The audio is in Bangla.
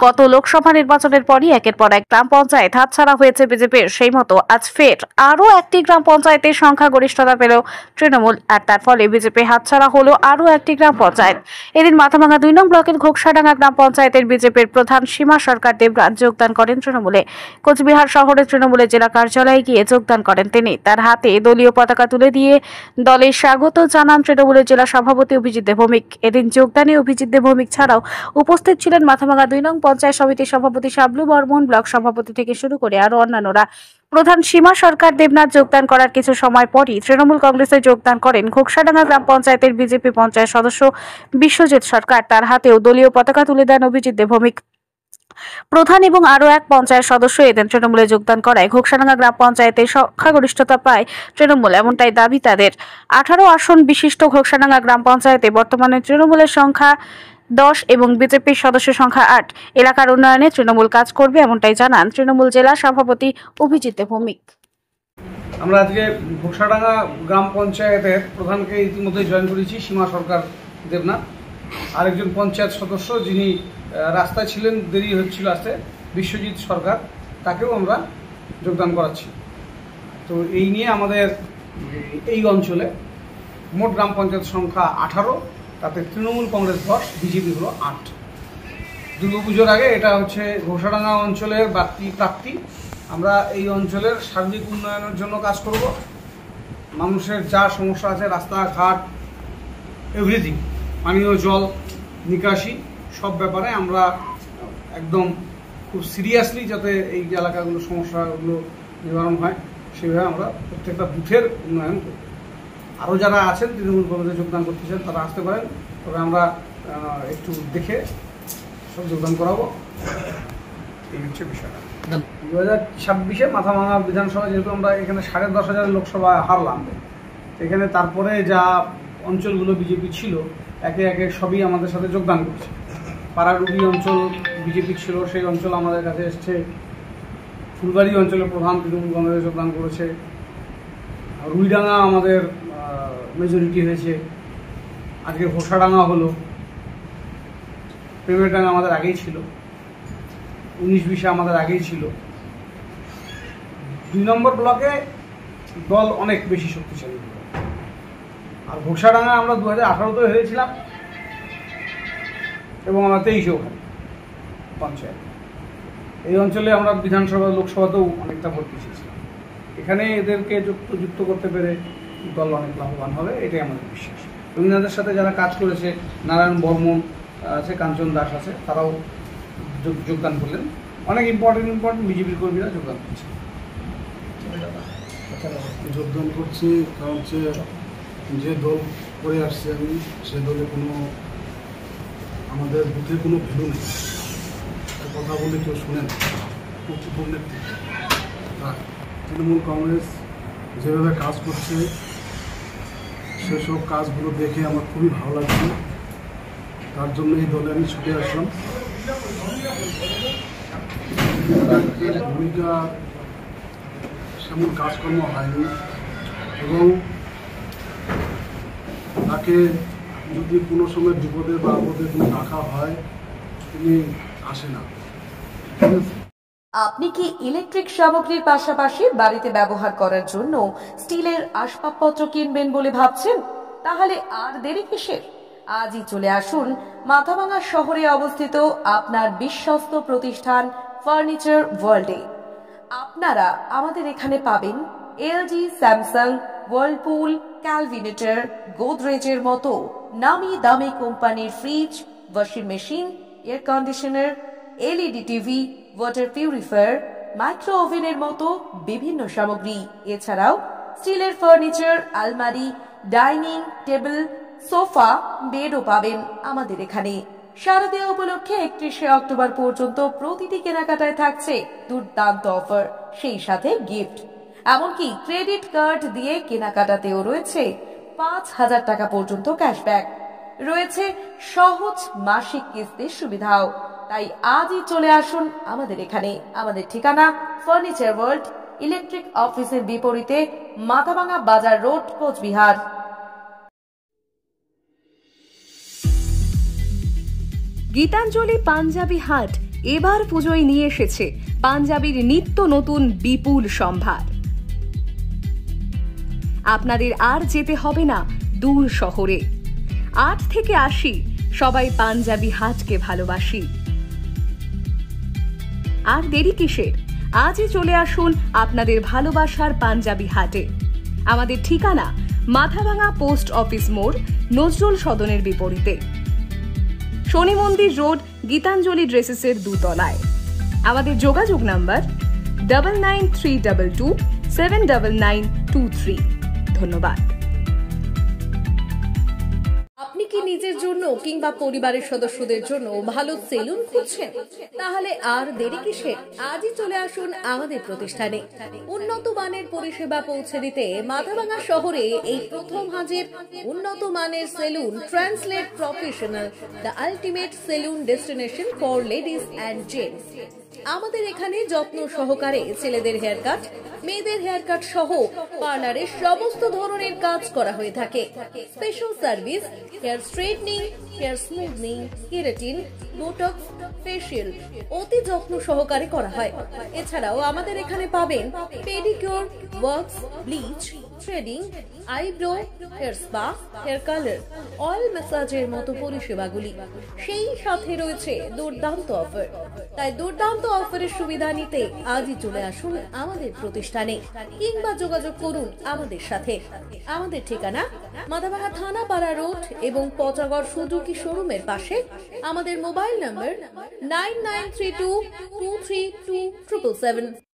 গত লোকসভা নির্বাচনের পরই একের পর এক গ্রাম পঞ্চায়েত হাতছাড়া হয়েছে বিজেপির। সেই মতো আজ ফের আরও একটি গ্রাম পঞ্চায়েতের সংখ্যাগরিষ্ঠতা পেল তৃণমূল, আর তার ফলে বিজেপি হাতছাড়া হলো আরও একটি গ্রাম পঞ্চায়েত। এদিন মাথাভাঙা 2 নং ব্লকের ঘোকসাডাঙ্গা গ্রাম পঞ্চায়েতের বিজেপির প্রধান সীমা সরকার দেবরাজ যোগদান করেন তৃণমূলে। কোচবিহার শহরের তৃণমূলের জেলা কার্যালয়ে গিয়ে যোগদান করেন তিনি। তার হাতে দলীয় পতাকা তুলে দিয়ে দলে স্বাগত জানান তৃণমূলের জেলা সভাপতি অভিজিৎ দেব ভৌমিক। এদিন যোগদানে অভিজিৎ দেব ভৌমিক ছাড়াও উপস্থিত ছিলেন মাথাভাঙা 2 নং পঞ্চায়েত সমিতির সভাপতি শাবলু বর্মন, ব্লক সভাপতি থেকে শুরু করে আরো অন্যান্যরা। প্রধান সীমা সরকার দেবনাথ যোগদান করার কিছু সময় পরই তৃণমূল কংগ্রেসে যোগদান করেন ঘোকসাডাঙ্গা গ্রাম পঞ্চায়েতের বিজেপি পঞ্চায়েত সদস্য বিশ্বজিৎ সরকার। তার হাতেও দলীয় পতাকা তুলে দেন অভিজিৎ দেব ভৌমিক। প্রধান এবং আরও এক পঞ্চায়েত সদস্য এদিন তৃণমূলে যোগদান করায় ঘোকসাডাঙ্গা গ্রাম পঞ্চায়েতের সংখ্যাগরিষ্ঠতা পায় তৃণমূল, এমনটাই দাবি তাদের। 18 আসন বিশিষ্ট ঘোকসাডাঙ্গা গ্রাম পঞ্চায়েতে বর্তমানে তৃণমূলের সংখ্যা 10 এবং বিজেপির সদস্য সংখ্যা 8। এলাকার উন্নয়নে তৃণমূল কাজ করবে, এমনটাই জানান তৃণমূল জেলা সভাপতি অভিজিৎ ভৌমিক। আমরা আজকে ঘোকসাডাঙ্গা গ্রাম পঞ্চায়েতের প্রধানকে ইতিমধ্যে জয়েন করেছি, সীমা সরকার দেবনাথ। আরেকজন পঞ্চায়েত সদস্য যিনি রাস্তায় ছিলেন, দেরি হচ্ছিল আসতে, বিশ্বজিৎ সরকার, তাকেও আমরা যোগদান করাচ্ছি। তো এই নিয়ে আমাদের এই অঞ্চলে মোট গ্রাম পঞ্চায়েত সংখ্যা 18, তাতে তৃণমূল কংগ্রেস 10, বিজেপি হলো 8। দুর্গাপুজোর আগে এটা হচ্ছে ঘোকসাডাঙ্গা অঞ্চলের প্রাপ্তি। আমরা এই অঞ্চলের সার্বিক উন্নয়নের জন্য কাজ করব। মানুষের যা সমস্যা আছে, রাস্তাঘাট, এভরিথিং, পানীয় জল, নিকাশি, সব ব্যাপারে আমরা একদম খুব সিরিয়াসলি যাতে এই এলাকাগুলোর সমস্যাগুলো নিবারণ হয় সেভাবে আমরা প্রত্যেকটা বুথের উন্নয়ন করব। আরও যারা আছেন তৃণমূল কংগ্রেসে যোগদান করতে চান তারা আসতে পারেন, তবে আমরা একটু দেখে সব যোগদান করাবো। এই হচ্ছে বিষয়টা। 2026-এ মাথাভাঙা বিধানসভা, যেহেতু আমরা এখানে 10,500 লোকসভা হারলাম, এখানে তারপরে যা অঞ্চলগুলো বিজেপি ছিল একে একে সবই আমাদের সাথে যোগদান করছে। পাড়াডুবি অঞ্চল বিজেপি ছিল, সেই অঞ্চল আমাদের কাছে এসছে। ফুলবাড়ি অঞ্চলের প্রধান তৃণমূল কংগ্রেসে যোগদান করেছে। রুইডাঙ্গা আমাদের মেজরিটি হয়েছে। আজকে ঘোকসাডাঙ্গা হলো। প্রেমেরডাঙ্গা আমাদের আগেই ছিল। 19-20-এ আমাদের আগেই ছিল। 2 নম্বর ব্লকে দল অনেক বেশি শক্তিশালী। আর ঘোকসাডাঙ্গা আমরা 2018-তে হেরেছিলাম এবং আমরা 23-এ ওখানে পঞ্চায়েত। এই অঞ্চলে আমরা বিধানসভা, লোকসভাতেও অনেকটা ভোট পেয়েছিলাম। এখানে এদেরকে যুক্ত করতে পেরে দল অনেক লাভবান হবে, এটাই আমাদের বিশ্বাস। রবীন্দ্রনাথের সাথে যারা কাজ করেছে, নারায়ণ বর্মন আছে, কাঞ্চন দাস আছে, তারাও যোগদান করলেন। অনেক ইম্পর্টেন্ট বিজেপির কর্মীরা যোগদান করছে। যোগদান করছি কারণ যে দল করে আসছে আমি, সে দলে আমাদের বুথে কোনো ভ্যালু নেই। কথা বলে কেউ শোনে না। তৃণমূল কংগ্রেস যেভাবে কাজ করছে সেসব কাজগুলো দেখে আমার খুবই ভালো লাগছে। তার জন্য এই দলে আমি ছুটে আসলাম। ভূমিকা সেমন কাজকর্ম হয়নি এবং তাকে যদি কোনো সময় বিপদে বা আপদে কোনো রাখা হয়, তিনি আসে না। আপনি কি ইলেকট্রিক সামগ্রীর পাশাপাশি বাড়িতে ব্যবহার করার জন্য স্টিলের আসবাবপত্র কিনবেন বলে ভাবছেন? তাহলে আর দেরি কিসের? আজই চলে আসুন মাথাভাঙা শহরে অবস্থিত আপনার বিশ্বস্ত প্রতিষ্ঠান ফার্নিচার ওয়ার্ল্ডে। আপনারা আমাদের এখানে পাবেন এলজি, স্যামসাং, ওয়ার্লপুল, ক্যালভিনেটর, গোদরেজের মতো নামি দামি কোম্পানির fridge, washing machine, air conditioner, LED TV, water purifier, micro ওভেনের মতো বিভিন্ন সামগ্রী। এছাড়াও স্টিলের ফার্নিচার, আলমারি, ডাইনিং টেবিল, সোফা, বেডও পাবেন আমাদের এখানে। শারদীয়া উপলক্ষে 31শে অক্টোবর পর্যন্ত প্রতিটি কেনাকাটায় থাকছে দুর্দান্ত অফার, সেই সাথে গিফট। এমনকি ক্রেডিট কার্ড দিয়ে কেনাকাটাতেও রয়েছে 5,000 টাকা পর্যন্ত ক্যাশব্যাক। রয়েছে সহজ মাসিক কিস্তির সুবিধাও। তাই আজই চলে আসুন আমাদের এখানে। আমাদের ঠিকানা ফার্নিচার ওয়ার্ল্ড, ইলেকট্রিক অফিসের বিপরীতে, মাথাভাঙা বাজার রোড, কোচবিহার। গীতাঞ্জলি পাঞ্জাবি হাট এবার পুজোয় নিয়ে এসেছে পাঞ্জাবির নিত্য নতুন বিপুল সম্ভার। আপনাদের আর যেতে হবে না দূর শহরে। 8 থেকে 80 সবাই পাঞ্জাবি হাটকে ভালোবাসি। আর দেরি কিসের? আজই চলে আসুন আপনাদের ভালোবাসার পাঞ্জাবি হাটে। আমাদের ঠিকানা মাথাভাঙা পোস্ট অফিস মোড়, নজরুল সদনের বিপরীতে, শনি মন্দির রোড, গীতাঞ্জলি ড্রেসেসের 2 তলায়। আমাদের যোগাযোগ নাম্বার 9932279923। ধন্যবাদ। আপনি কি নিজের জন্য কিংবা পরিবারের সদস্যদের জন্য ভালো সেলুন খুঁজছেন? তাহলে আর দেরি কিসের? আজই চলে আসুন আমাদের প্রতিষ্ঠানে। উন্নত মানের পরিষেবা পৌঁছে দিতে মাথাভাঙা শহরে এই প্রথম হাজির উন্নত মানের salon translate professional, the ultimate salon destination for ladies and gents. আমাদের এখানে যত্ন সহকারে ছেলেদের হেয়ার কাট, মেয়েদের হেয়ার কাট সহ পার্লারের সমস্ত ধরনের কাজ করা হয়ে থাকে। Special service, hair straightening, hair smoothing, keratin, botox, facial অতি যত্ন সহকারে করা হয়। এছাড়াও আমাদের এখানে পাবেন pedicure, wax, bleach, threading, eyebrow, hair spa, hair colour, oil ম্যাসাজের মতো পরিষেবাগুলি। সেই সাথে রয়েছে দুর্দান্ত অফার। তাই দুর্দান্ত অফারের সুবিধা নিতে আজই চলে আসুন আমাদের প্রতিষ্ঠানে কিংবা যোগাযোগ করুন আমাদের সাথে। আমাদের ঠিকানা মাথাভাঙা থানাপাড়া রোড এবং পচাগড় সুজুকি শোরুমের পাশে। আমাদের মোবাইল নম্বর 9932232777।